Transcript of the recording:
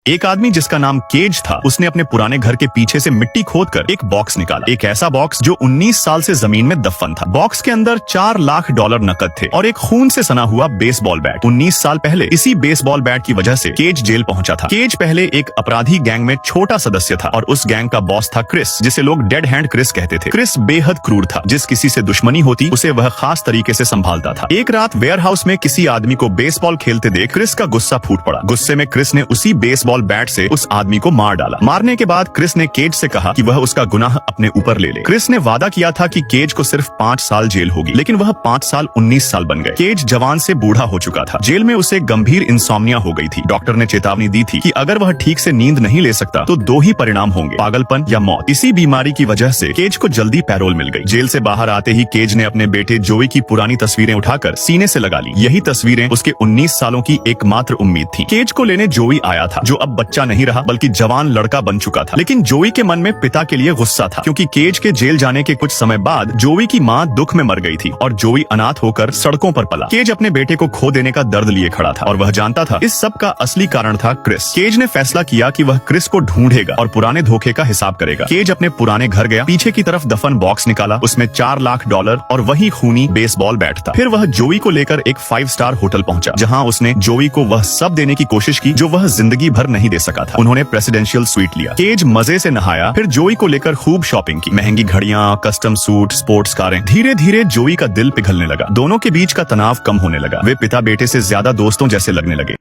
एक आदमी जिसका नाम केज था, उसने अपने पुराने घर के पीछे से मिट्टी खोदकर एक बॉक्स निकाला। एक ऐसा बॉक्स जो 19 साल से जमीन में दफन था। बॉक्स के अंदर $4 लाख नकद थे और एक खून से सना हुआ बेसबॉल बैट। 19 साल पहले इसी बेसबॉल बैट की वजह से केज जेल पहुंचा था। केज पहले एक अपराधी गैंग में छोटा सदस्य था और उस गैंग का बॉस था क्रिस, जिसे लोग डेड हैंड क्रिस कहते थे। क्रिस बेहद क्रूर था। जिस किसी से दुश्मनी होती उसे वह खास तरीके से संभालता था। एक रात वेयरहाउस में किसी आदमी को बेसबॉल खेलते देख क्रिस का गुस्सा फूट पड़ा। गुस्से में क्रिस ने उसी बेसबॉल बैट से उस आदमी को मार डाला। मारने के बाद क्रिस ने केज से कहा कि वह उसका गुनाह अपने ऊपर ले ले। क्रिस ने वादा किया था कि केज को सिर्फ 5 साल जेल होगी, लेकिन वह 5 साल 19 साल बन गए। केज जवान से बूढ़ा हो चुका था। जेल में उसे गंभीर इंसोम्निया हो गई थी। डॉक्टर ने चेतावनी दी थी कि अगर वह ठीक से नींद नहीं ले सकता तो 2 ही परिणाम होंगे, पागलपन या मौत। इसी बीमारी की वजह से केज को जल्दी पैरोल मिल गई। जेल से बाहर आते ही केज ने अपने बेटे जोई की पुरानी तस्वीरें उठाकर सीने से लगा ली। यही तस्वीरें उसके 19 सालों की एकमात्र उम्मीद थी। केज को लेने जोई आया था, जो अब बच्चा नहीं रहा बल्कि जवान लड़का बन चुका था। लेकिन जोई के मन में पिता के लिए गुस्सा था, क्योंकि केज के जेल जाने के कुछ समय बाद जोई की माँ दुख में मर गई थी और जोई अनाथ होकर सड़कों पर पला। केज अपने बेटे को खो देने का दर्द लिए खड़ा था और वह जानता था इस सब का असली कारण था क्रिस। केज ने फैसला किया कि वह क्रिस को ढूंढेगा और पुराने धोखे का हिसाब करेगा। केज अपने पुराने घर गया, पीछे की तरफ दफन बॉक्स निकाला, उसमें $4 लाख और वही खूनी बेसबॉल बैट था। फिर वह जोई को लेकर एक 5 स्टार होटल पहुंचा, जहां उसने जोई को वह सब देने की कोशिश की जो वह जिंदगी भर नहीं दे सका था। उन्होंने प्रेसिडेंशियल स्वीट लिया। केज मजे से नहाया, फिर जोई को लेकर खूब शॉपिंग की। महंगी घड़ियां, कस्टम सूट, स्पोर्ट्स कारें। धीरे धीरे जोई का दिल पिघलने लगा। दोनों के बीच का तनाव कम होने लगा। वे पिता बेटे से ज्यादा दोस्तों जैसे लगने लगे।